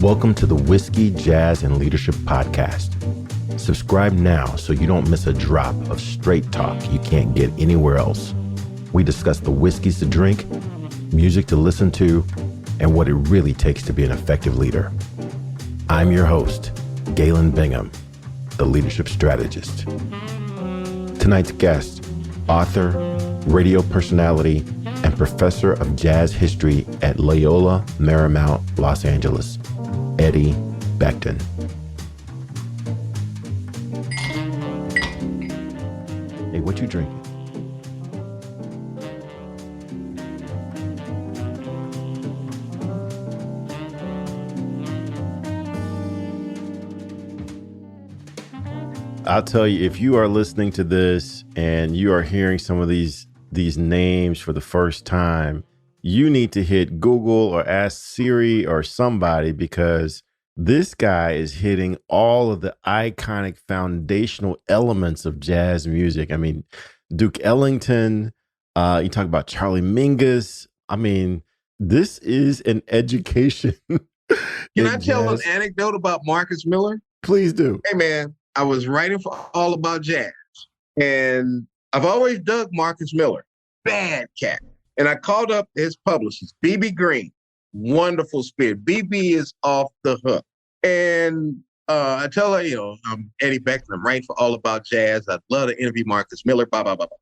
Welcome to the Whiskey, Jazz, and Leadership Podcast. Subscribe now so you don't miss a drop of straight talk you can't get anywhere else. We discuss the whiskeys to drink, music to listen to, and what it really takes to be an effective leader. I'm your host, Galen Bingham, the Leadership Strategist. Tonight's guest, author, radio personality, and professor of jazz history at Loyola Marymount, Los Angeles, Eddie Becton. Hey, what you drinking? I'll tell you, if you are listening to this and you are hearing some of these names for the first time, you need to hit Google or ask Siri or somebody, because this guy is hitting all of the iconic foundational elements of jazz music. I mean, Duke Ellington, you talk about Charlie Mingus. I mean, this is an education. Can I tell an anecdote about Marcus Miller? Please do. Hey, man, I was writing for All About Jazz, and I've always dug Marcus Miller. Bad cat. And I called up his publicist, B.B. Green. Wonderful spirit. B.B. is off the hook. And I tell her, I'm Eddie Becton. I'm writing for All About Jazz. I'd love to interview Marcus Miller, blah, blah, blah, blah.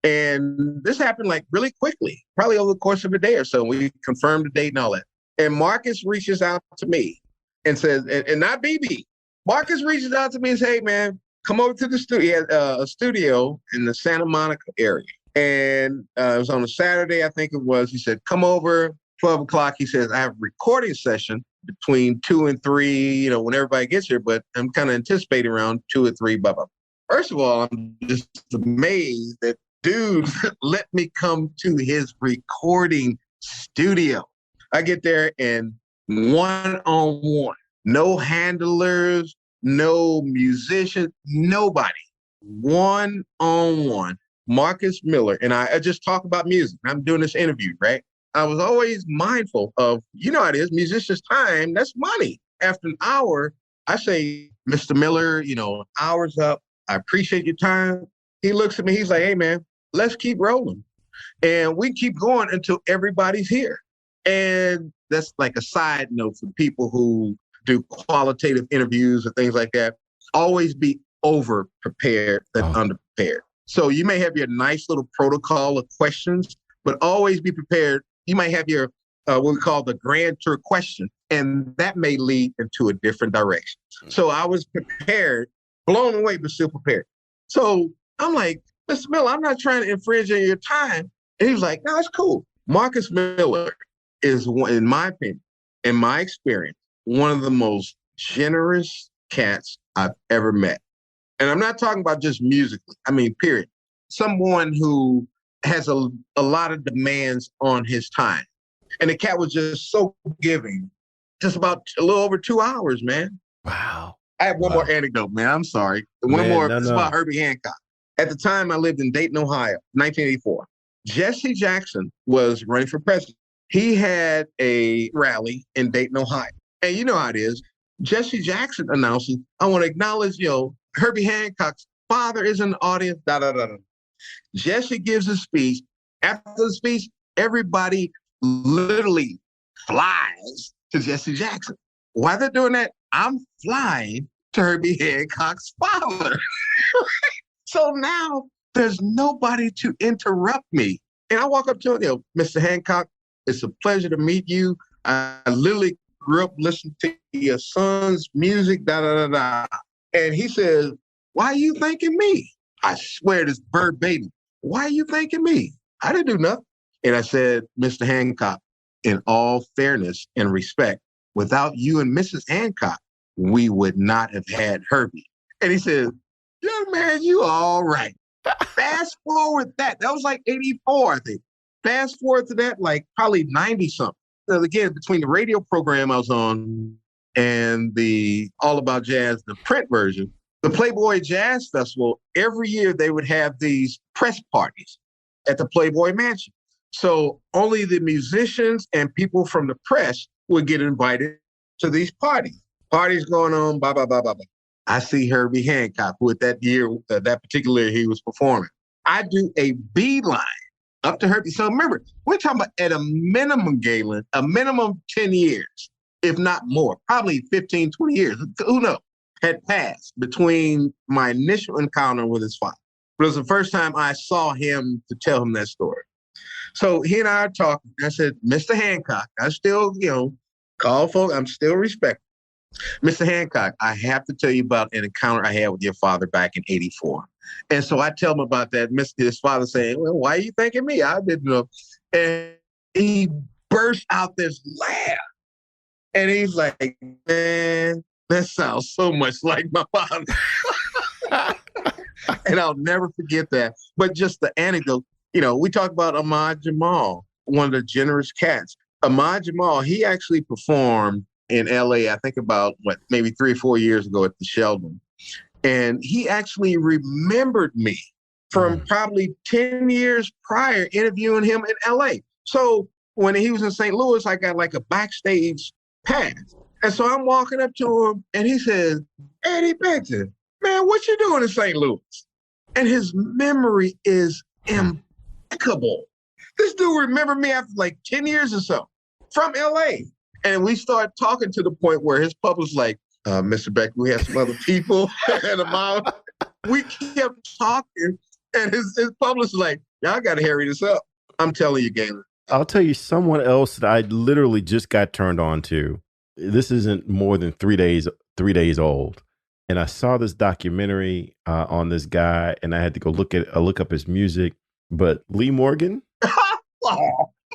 And this happened like really quickly, probably over the course of a day or so. We confirmed the date and all that. And Marcus reaches out to me and says, and not B.B. Marcus reaches out to me and says, hey, man, come over to the studio. He had a studio in the Santa Monica area. And it was on a Saturday, I think it was. He said, come over, 12 o'clock. He says, I have a recording session between 2 and 3, when everybody gets here, but I'm kind of anticipating around 2 or 3, blah, blah. First of all, I'm just amazed that dude let me come to his recording studio. I get there and one-on-one, no handlers, no musicians, nobody, one-on-one. Marcus Miller and I just talk about music. I'm doing this interview, right? I was always mindful of, how it is, musicians' time, that's money. After an hour, I say, Mr. Miller, hour's up. I appreciate your time. He looks at me, he's like, hey, man, let's keep rolling. And we keep going until everybody's here. And that's like a side note for people who do qualitative interviews and things like that. Always be over-prepared than under-prepared. So you may have your nice little protocol of questions, but always be prepared. You might have your, what we call the grand tour question, and that may lead into a different direction. So I was prepared, blown away, but still prepared. So I'm like, Mr. Miller, I'm not trying to infringe on your time. And he was like, no, it's cool. Marcus Miller is, in my opinion, in my experience, one of the most generous cats I've ever met. And I'm not talking about just musically. I mean, period. Someone who has a lot of demands on his time. And the cat was just so giving. Just about a little over 2 hours, man. Wow. I have one more anecdote, man. I'm sorry. It's about Herbie Hancock. At the time, I lived in Dayton, Ohio, 1984. Jesse Jackson was running for president. He had a rally in Dayton, Ohio. And you know how it is. Jesse Jackson announces, I want to acknowledge, Herbie Hancock's father is in the audience, Jesse gives a speech. After the speech, everybody literally flies to Jesse Jackson. While they're doing that, I'm flying to Herbie Hancock's father. So now there's nobody to interrupt me. And I walk up to him, Mr. Hancock, it's a pleasure to meet you. I literally grew up listening to your son's music, And he says, why are you thanking me? I swear this verbatim. Why are you thanking me? I didn't do nothing. And I said, Mr. Hancock, in all fairness and respect, without you and Mrs. Hancock, we would not have had Herbie. And he said, young man, you all right. Fast forward that was like 84, I think. Fast forward to that, like probably 90-something. Again, between the radio program I was on and the All About Jazz, the print version, the Playboy Jazz Festival, every year they would have these press parties at the Playboy Mansion. So only the musicians and people from the press would get invited to these parties going on, blah, blah, blah, blah, blah. I see Herbie Hancock, who at that year, that particular year he was performing. I do a beeline up to Herbie. So remember, we're talking about at a minimum, Galen, a minimum 10 years, if not more, probably 15, 20 years, who knows, had passed between my initial encounter with his father. But it was the first time I saw him to tell him that story. So he and I are talking. I said, Mr. Hancock, I still, call folks, I'm still respectful. Mr. Hancock, I have to tell you about an encounter I had with your father back in 84. And so I tell him about that. His father saying, well, why are you thanking me? I didn't know. And he burst out this laugh. And he's like, man, that sounds so much like my father. And I'll never forget that. But just the anecdote, we talk about Ahmad Jamal, one of the generous cats. Ahmad Jamal, he actually performed in LA, I think about maybe 3 or 4 years ago at the Sheldon. And he actually remembered me from probably 10 years prior interviewing him in LA. So when he was in St. Louis, I got like a backstage pass. And so I'm walking up to him and he says, Eddie Becton, man, what you doing in St. Louis? And his memory is impeccable. This dude remembered me after like 10 years or so from LA. And we started talking to the point where his publisher's like, Mr. Beck, we have some other people and we kept talking, and his publisher's like, y'all got to hurry this up. I'm telling you, Galen. I'll tell you someone else that I literally just got turned on to. This isn't more than 3 days old. And I saw this documentary on this guy, and I had to go look up his music. But Lee Morgan,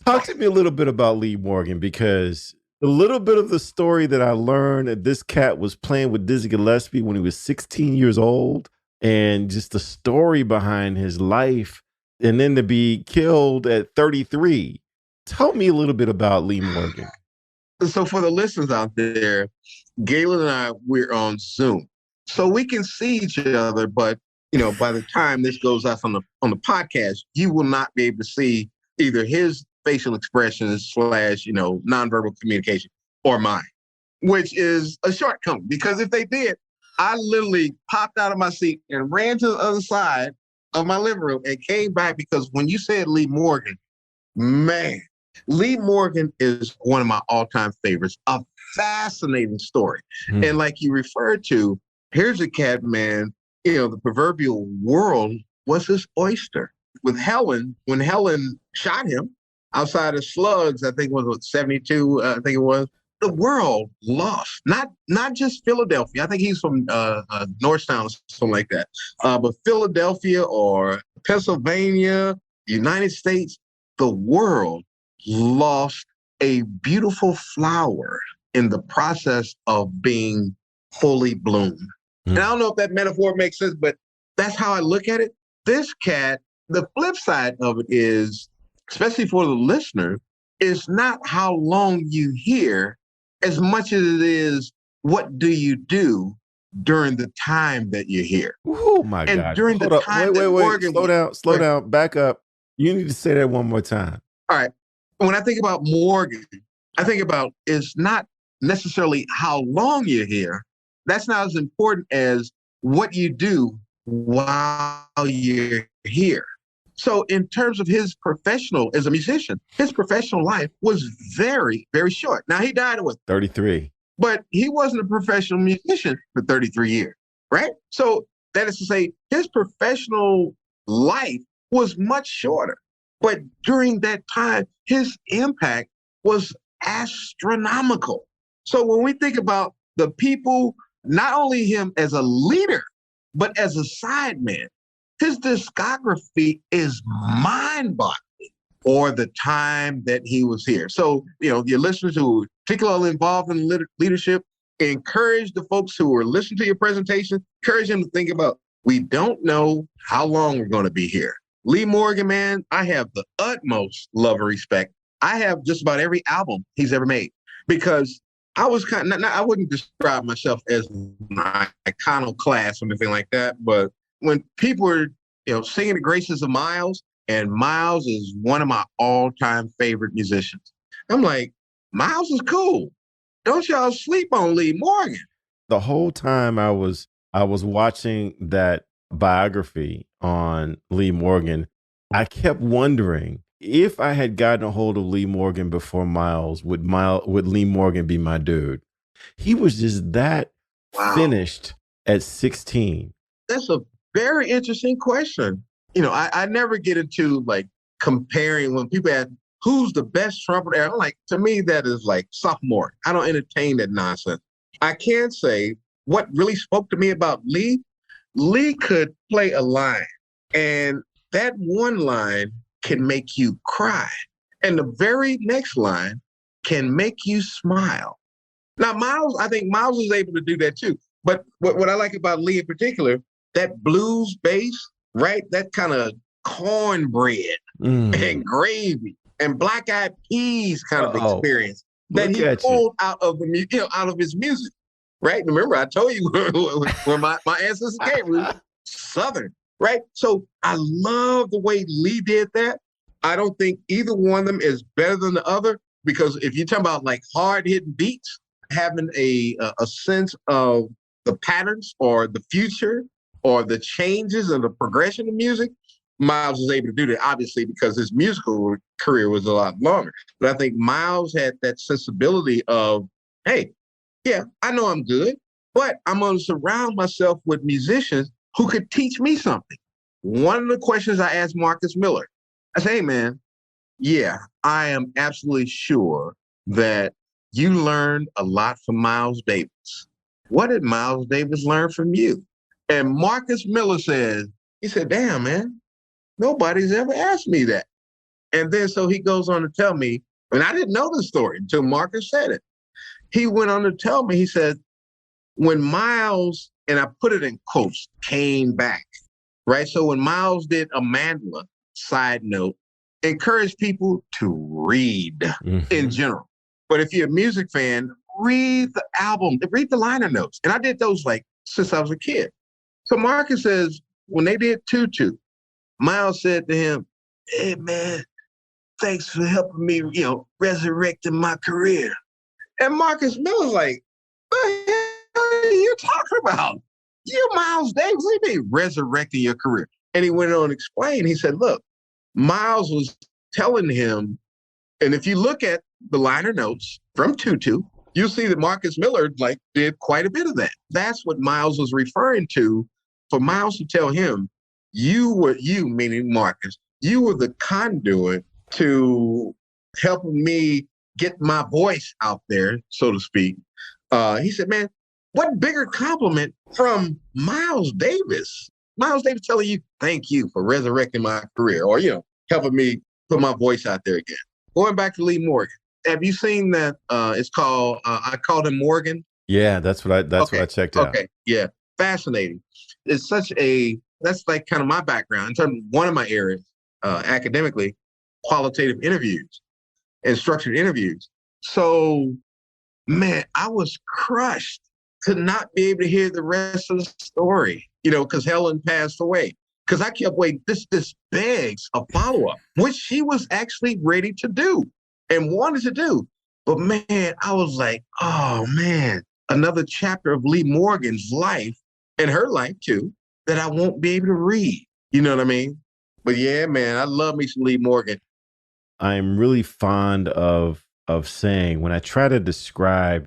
talk to me a little bit about Lee Morgan, because a little bit of the story that I learned that this cat was playing with Dizzy Gillespie when he was 16 years old, and just the story behind his life, and then to be killed at 33. Tell me a little bit about Lee Morgan. So for the listeners out there, Galen and I, we're on Zoom. So we can see each other, but by the time this goes out on the podcast, you will not be able to see either his facial expressions / nonverbal communication or mine, which is a shortcoming, because if they did, I literally popped out of my seat and ran to the other side of my living room and came back, because when you said Lee Morgan, man, Lee Morgan is one of my all-time favorites, a fascinating story. And like you referred to, here's a cat, man, the proverbial world was his oyster. With Helen, when Helen shot him outside of Slugs, I think it was 72, I think it was, the world lost. Not just Philadelphia. I think he's from Norristown or something like that. But Philadelphia or Pennsylvania, United States, the world lost a beautiful flower in the process of being fully bloomed. And I don't know if that metaphor makes sense, but that's how I look at it. This cat, the flip side of it is, especially for the listener, is not how long you hear as much as it is what do you do during the time that you're here. Oh my God. And during the time wait. Slow down, back up. You need to say that one more time. All right. When I think about Morgan, I think about it's not necessarily how long you're here. That's not as important as what you do while you're here. So in terms of his professional, as a musician, his professional life was very, very short. Now, he died at 33. But he wasn't a professional musician for 33 years, right? So that is to say, his professional life was much shorter. But during that time, his impact was astronomical. So when we think about the people, not only him as a leader, but as a sideman, his discography is mind-boggling for the time that he was here. So, your listeners who are particularly involved in leadership, encourage the folks who are listening to your presentation, encourage them to think about, we don't know how long we're going to be here. Lee Morgan, man, I have the utmost love and respect. I have just about every album he's ever made, because I was I wouldn't describe myself as an iconoclast or anything like that, but when people were, singing the graces of Miles, and Miles is one of my all-time favorite musicians, I'm like, Miles is cool. don't y'all sleep on Lee Morgan. The whole time I was watching that biography on Lee Morgan, I kept wondering if I had gotten a hold of Lee Morgan before Miles, would Lee Morgan be my dude? He was just that finished at 16. That's a very interesting question. You know, I never get into like comparing when people ask who's the best trumpeter. I'm like, to me, that is like sophomore. I don't entertain that nonsense. I can say what really spoke to me about Lee. Lee could play a line, and that one line can make you cry. And the very next line can make you smile. Now, Miles, I think Miles is able to do that too. But what I like about Lee in particular, that blues bass, right? That kind of cornbread and gravy and black-eyed peas kind of experience that he pulled out of out of his music, right? Remember, I told you where my ancestors came from, Southern, right? So I love the way Lee did that. I don't think either one of them is better than the other, because if you're talking about like hard-hitting beats, having a sense of the patterns or the future or the changes and the progression of music, Miles was able to do that, obviously, because his musical career was a lot longer. But I think Miles had that sensibility of, hey, yeah, I know I'm good, but I'm going to surround myself with musicians who could teach me something. One of the questions I asked Marcus Miller, I say, hey, man, yeah, I am absolutely sure that you learned a lot from Miles Davis. What did Miles Davis learn from you? And Marcus Miller says, he said, damn, man, nobody's ever asked me that. And then so he goes on to tell me, and I didn't know the story until Marcus said it. He went on to tell me, he said, when Miles, and I put it in quotes, came back, right? So when Miles did a mandala, side note, encourage people to read in general. But if you're a music fan, read the album, read the liner notes. And I did those like since I was a kid. So Marcus says, when they did Tutu, Miles said to him, hey man, thanks for helping me, resurrecting my career. And Marcus Miller's like, what the hell are you talking about? You're Miles Davis, what do you mean resurrecting your career? And he went on to explain, he said, look, Miles was telling him, and if you look at the liner notes from Tutu, you'll see that Marcus Miller did quite a bit of that. That's what Miles was referring to, for Miles to tell him, meaning Marcus, you were the conduit to helping me get my voice out there, so to speak. He said, man, what bigger compliment from Miles Davis? Miles Davis telling you, thank you for resurrecting my career, or, helping me put my voice out there again. Going back to Lee Morgan. Have you seen that? It's called, I Called Him Morgan. Yeah, that's what I checked out. Okay, yeah, fascinating. It's that's like kind of my background in terms of one of my areas, academically, qualitative interviews and structured interviews. So, man, I was crushed to not be able to hear the rest of the story, because Helen passed away. Because I kept waiting, this begs a follow-up, which she was actually ready to do and wanted to do. But man, I was like, oh man, another chapter of Lee Morgan's life, and her life too, that I won't be able to read. You know what I mean? But yeah, man, I love me some Lee Morgan. I'm really fond of saying, when I try to describe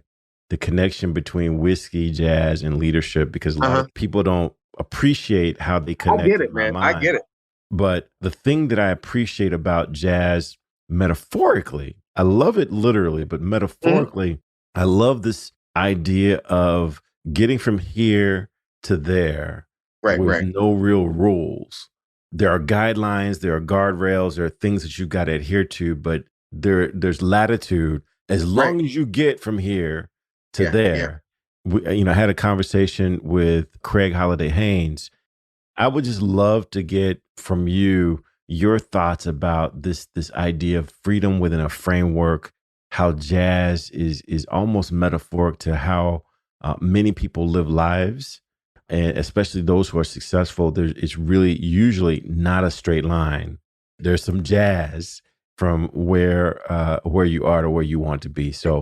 the connection between whiskey, jazz, and leadership, because a lot of people don't appreciate how they connect. I get it, man. I get it. But the thing that I appreciate about jazz metaphorically, I love it literally, but metaphorically, I love this idea of getting from here to there with no real rules. There are guidelines, there are guardrails, there are things that you've got to adhere to, but there's latitude as long as you get from here to there. I had a conversation with Craig Holiday Haynes. I would just love to get from you your thoughts about this idea of freedom within a framework, how jazz is almost metaphoric to how many people live lives, and especially those who are successful. It's really usually not a straight line. There's some jazz from where you are to where you want to be. So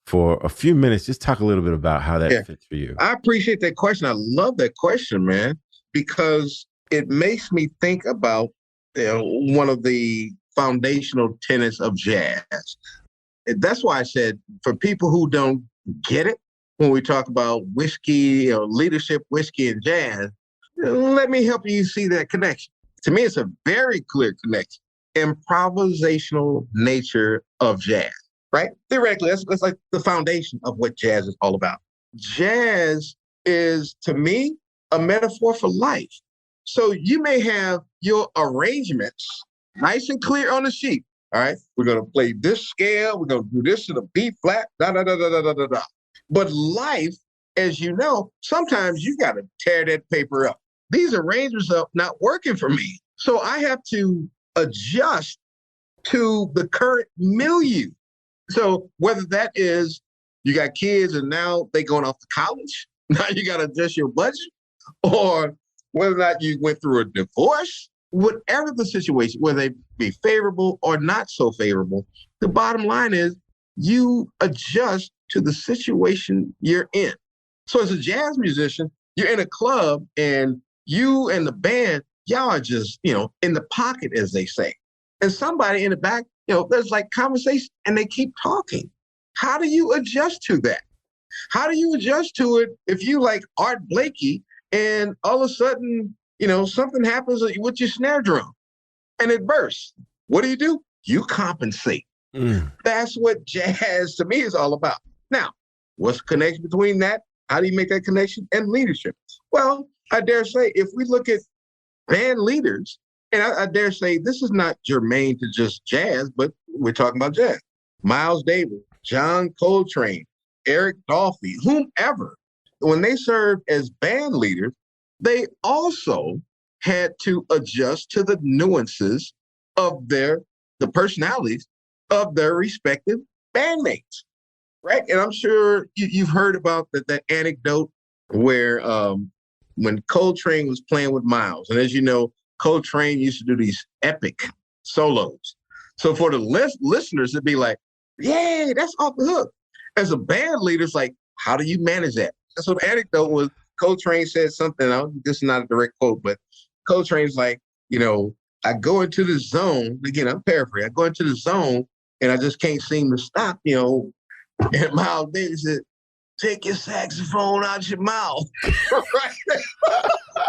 for a few minutes. Just talk a little bit about how that fits for you. I appreciate that question. I love that question, man, because it makes me think about one of the foundational tenets of jazz. That's why I said, for people who don't get it, when we talk about whiskey or leadership, whiskey and jazz, let me help you see that connection. To me, it's a very clear connection. Improvisational nature of jazz, right? Theoretically, that's like the foundation of what jazz is all about. Jazz is, to me, a metaphor for life. So you may have your arrangements nice and clear on the sheet. All right, we're going to play this scale. We're going to do this in a B flat, da, da, da, da, da, da, da, da. But life, as you know, sometimes you got to tear that paper up. These arrangements are not working for me. So I have to adjust to the current milieu. So whether that is you got kids and now they going off to college, now you got to adjust your budget, or whether or not you went through a divorce, whatever the situation, whether they be favorable or not so favorable, the bottom line is you adjust to the situation you're in. So as a jazz musician, you're in a club and you and the band, y'all are just, in the pocket, as they say. And somebody in the back, there's like conversation and they keep talking. How do you adjust to that? How do you adjust to it if you like Art Blakey and all of a sudden, something happens with your snare drum and it bursts? What do? You compensate. That's what jazz to me is all about. Now, what's the connection between that? How do you make that connection and leadership? Well, I dare say if we look at band leaders, and I dare say this is not germane to just jazz, but we're talking about jazz. Miles Davis, John Coltrane, Eric Dolphy, whomever, when they served as band leaders, they also had to adjust to the nuances of the personalities of their respective bandmates, right? And I'm sure you've heard about that anecdote where when Coltrane was playing with Miles, and as you know, Coltrane used to do these epic solos. So for the listeners, it'd be like, yay, that's off the hook. As a band leader, it's like, how do you manage that? And so the anecdote was Coltrane said something, this is not a direct quote, but Coltrane's like, I go into the zone, again, I'm paraphrasing, I go into the zone and I just can't seem to stop, and Miles Davis said, take your saxophone out your mouth. Right?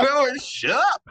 No, shut up.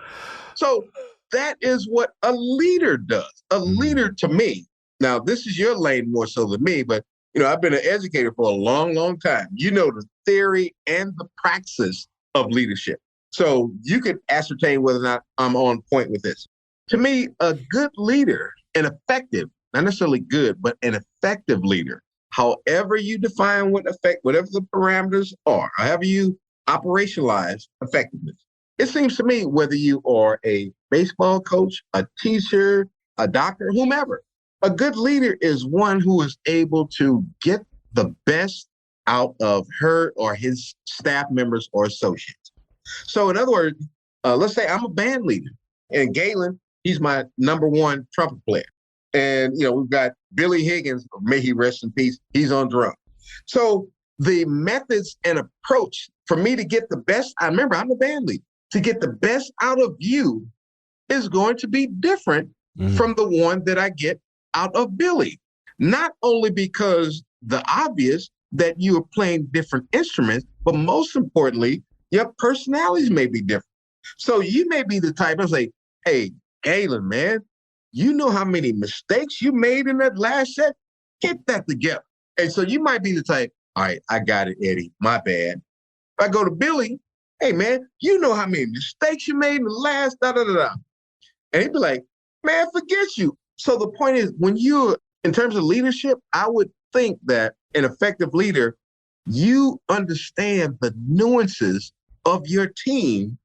So that is what a leader does. A leader to me, now this is your lane more so than me, but I've been an educator for a long, long time. The theory and the praxis of leadership. So you could ascertain whether or not I'm on point with this. To me, a good leader, an effective, not necessarily good, but an effective leader, however you define whatever the parameters are, however you operationalize effectiveness. It seems to me whether you are a baseball coach, a teacher, a doctor, whomever, a good leader is one who is able to get the best out of her or his staff members or associates. So in other words, let's say I'm a band leader and Galen, he's my number one trumpet player. And, we've got Billy Higgins, may he rest in peace, he's on drum. So the methods and approach for me to get the best, I remember I'm a band leader, to get the best out of you is going to be different from the one that I get out of Billy. Not only because the obvious that you are playing different instruments, but most importantly, your personalities may be different. So you may be the type of say, hey, Galen, man, you know how many mistakes you made in that last set? Get that together. And so you might be the type, all right, I got it, Eddie, my bad. If I go to Billy, hey, man, you know how many mistakes you made in the last da-da-da-da. And he'd be like, man, forget you. So the point is, when you're, in terms of leadership, I would think that an effective leader, you understand the nuances of your team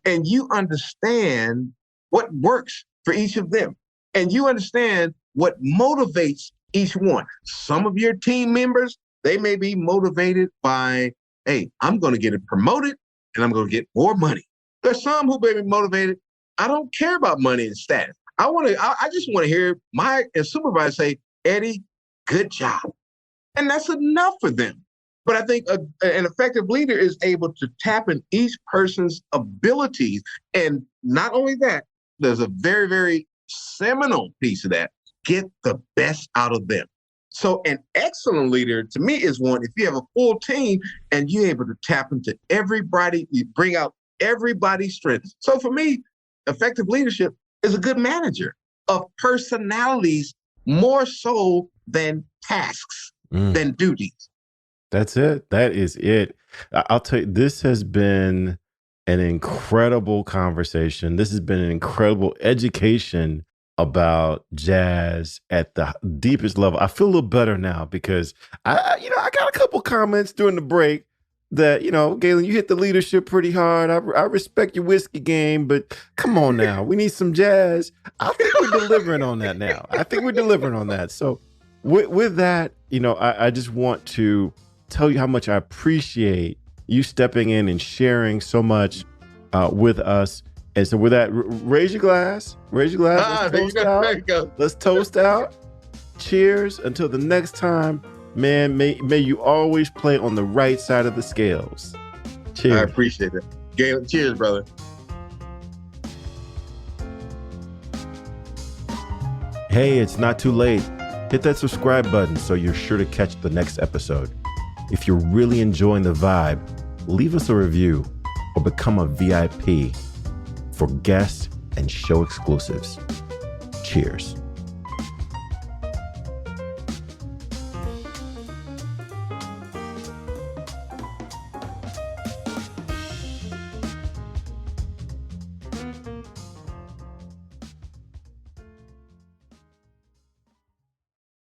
and you understand what works for each of them. And you understand what motivates each one. Some of your team members, they may be motivated by, hey, I'm going to get it promoted and I'm going to get more money. There's some who may be motivated, I don't care about money and status. I just want to hear my supervisor say, Eddie, good job. And that's enough for them. But I think an effective leader is able to tap in each person's abilities. And not only that, there's a very, very seminal piece of that. Get the best out of them. So an excellent leader to me is one, if you have a full team and you're able to tap into everybody, you bring out everybody's strength. So for me, effective leadership is a good manager of personalities more so than tasks, than duties. That's it. That is it. I'll tell you, this has been an incredible conversation. This has been an incredible education about jazz at the deepest level. I feel a little better now because I got a couple comments during the break that, Galen, you hit the leadership pretty hard. I respect your whiskey game, but come on now. We need some jazz. I think we're delivering on that now. So with that, I just want to tell you how much I appreciate you stepping in and sharing so much with us. And so with that, raise your glass. Let's toast out. There you go. Let's toast out. Cheers. Until the next time, man, may you always play on the right side of the scales. Cheers. I appreciate it. Galen, cheers, brother. Hey, it's not too late. Hit that subscribe button so you're sure to catch the next episode. If you're really enjoying the vibe, leave us a review or become a VIP for guest and show exclusives. Cheers.